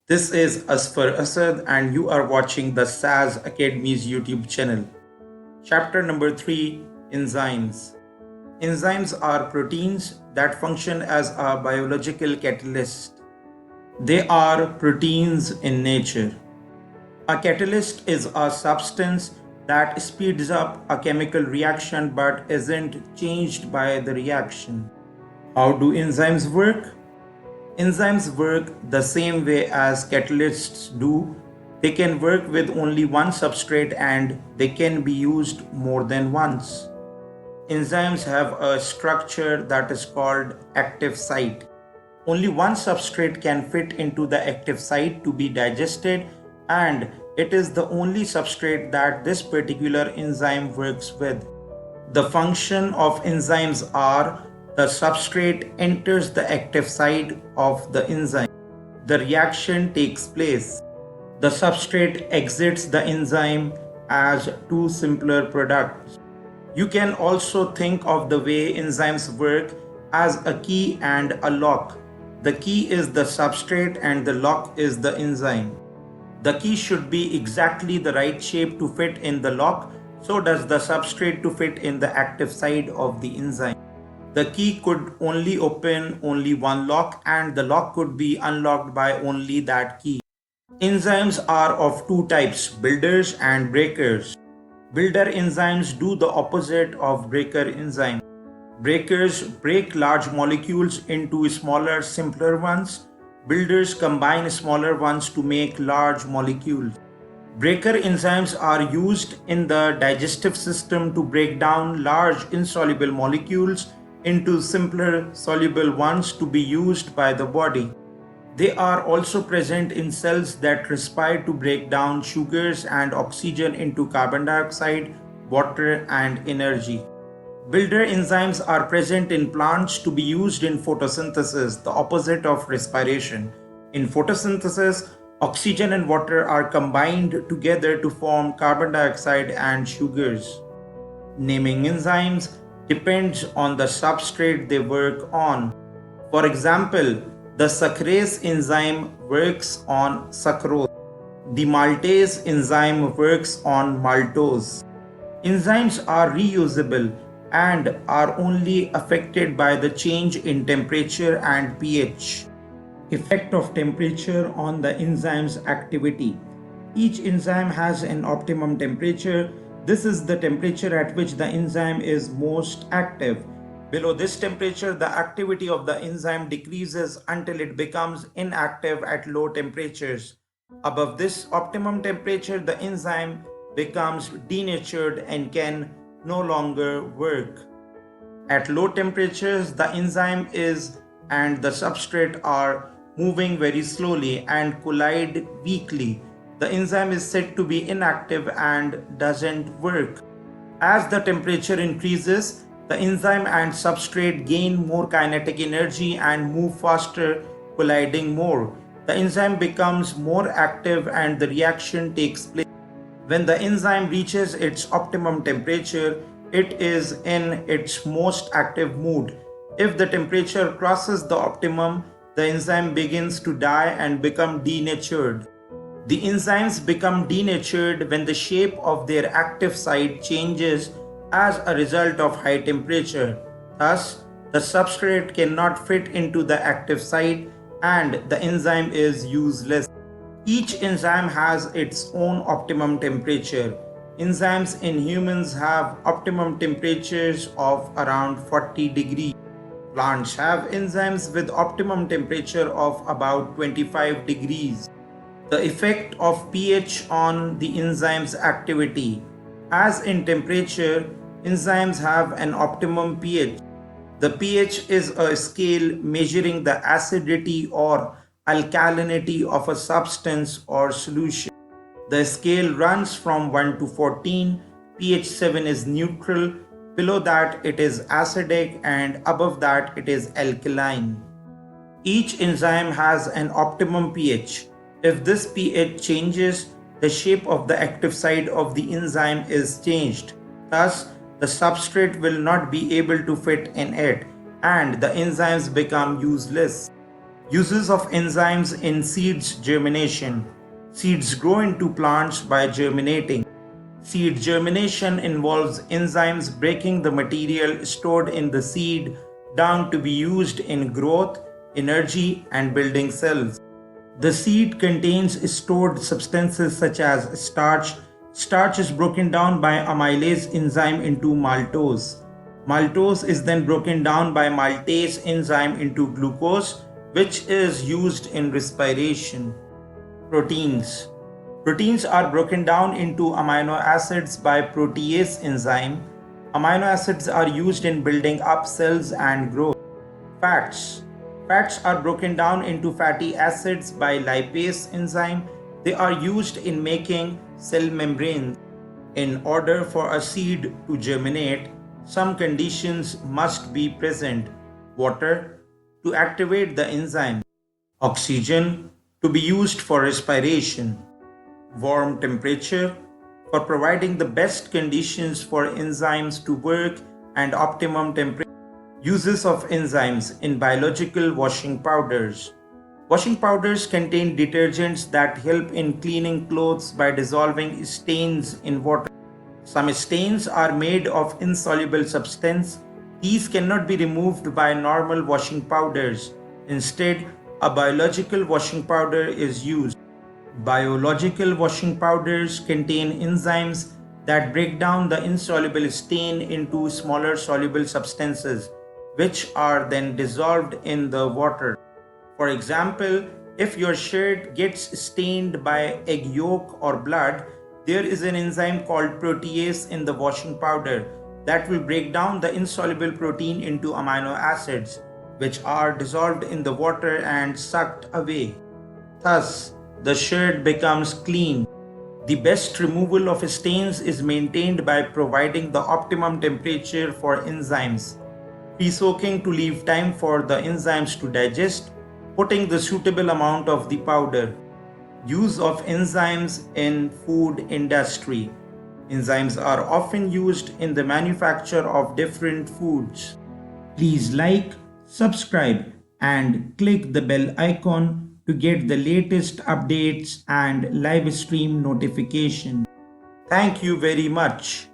This is Asfar Asad, and you are watching the SAS Academy's YouTube channel. Chapter number 3, Enzymes. Enzymes are proteins that function as a biological catalyst. They are proteins in nature. A catalyst is a substance that speeds up a chemical reaction but isn't changed by the reaction. How do enzymes work? Enzymes work the same way as catalysts do. They can work with only one substrate and they can be used more than once. Enzymes have a structure that is called active site. Only one substrate can fit into the active site to be digested, and it is the only substrate that this particular enzyme works with. The function of enzymes are: the substrate enters the active site of the enzyme. The reaction takes place. The substrate exits the enzyme as two simpler products. You can also think of the way enzymes work as a key and a lock. The key is the substrate and the lock is the enzyme. The key should be exactly the right shape to fit in the lock, so does the substrate to fit in the active side of the enzyme. The key could only open only one lock, and the lock could be unlocked by only that key. Enzymes are of two types: builders and breakers. Builder enzymes do the opposite of breaker enzymes. Breakers break large molecules into smaller, simpler ones. Builders combine smaller ones to make large molecules. Breaker enzymes are used in the digestive system to break down large insoluble molecules into simpler soluble ones to be used by the body. They are also present in cells that respire to break down sugars and oxygen into carbon dioxide, water, and energy. Builder enzymes are present in plants to be used in photosynthesis, the opposite of respiration. In photosynthesis, oxygen and water are combined together to form carbon dioxide and sugars. Naming enzymes depends on the substrate they work on. For example, the sucrase enzyme works on sucrose. The maltase enzyme works on maltose. Enzymes are reusable and are only affected by the change in temperature and pH. Effect of temperature on the enzyme's activity. Each enzyme has an optimum temperature. This is the temperature at which the enzyme is most active. Below this temperature, the activity of the enzyme decreases until it becomes inactive at low temperatures. Above this optimum temperature, the enzyme becomes denatured and can no longer work. At low temperatures, the enzyme is and the substrate are moving very slowly and collide weakly. The enzyme is said to be inactive and doesn't work. As the temperature increases, the enzyme and substrate gain more kinetic energy and move faster, colliding more. The enzyme becomes more active and the reaction takes place. When the enzyme reaches its optimum temperature, it is in its most active mood. If the temperature crosses the optimum, the enzyme begins to die and become denatured. The enzymes become denatured when the shape of their active site changes as a result of high temperature. Thus, the substrate cannot fit into the active site and the enzyme is useless. Each enzyme has its own optimum temperature. Enzymes in humans have optimum temperatures of around 40 degrees. Plants have enzymes with optimum temperature of about 25 degrees. The effect of pH on the enzyme's activity. As in temperature, enzymes have an optimum pH. The pH is a scale measuring the acidity or alkalinity of a substance or solution. The scale runs from 1 to 14. pH 7 is neutral. Below that it is acidic and above that it is alkaline. Each enzyme has an optimum pH. If this pH changes, the shape of the active site of the enzyme is changed. Thus, the substrate will not be able to fit in it and the enzymes become useless. Uses of enzymes in seeds germination. Seeds grow into plants by germinating. Seed germination involves enzymes breaking the material stored in the seed down to be used in growth, energy, and building cells. The seed contains stored substances such as starch. Starch is broken down by amylase enzyme into maltose. Maltose is then broken down by maltase enzyme into glucose, which is used in respiration. Proteins. Proteins are broken down into amino acids by protease enzyme. Amino acids are used in building up cells and growth. Fats. Fats are broken down into fatty acids by lipase enzyme. They are used in making cell membranes. In order for a seed to germinate, some conditions must be present. Water to activate the enzyme. Oxygen to be used for respiration. Warm temperature for providing the best conditions for enzymes to work, and optimum temperature. Uses of enzymes in biological washing powders. Washing powders contain detergents that help in cleaning clothes by dissolving stains in water. Some stains are made of insoluble substance. These cannot be removed by normal washing powders. Instead, a biological washing powder is used. Biological washing powders contain enzymes that break down the insoluble stain into smaller soluble substances, which are then dissolved in the water. For example, if your shirt gets stained by egg yolk or blood, there is an enzyme called protease in the washing powder that will break down the insoluble protein into amino acids, which are dissolved in the water and sucked away. Thus, the shirt becomes clean. The best removal of stains is maintained by providing the optimum temperature for enzymes, pre-soaking to leave time for the enzymes to digest, putting the suitable amount of the powder. Use of enzymes in food industry. Enzymes are often used in the manufacture of different foods. Please like, subscribe, and click the bell icon to get the latest updates and live stream notification. Thank you very much.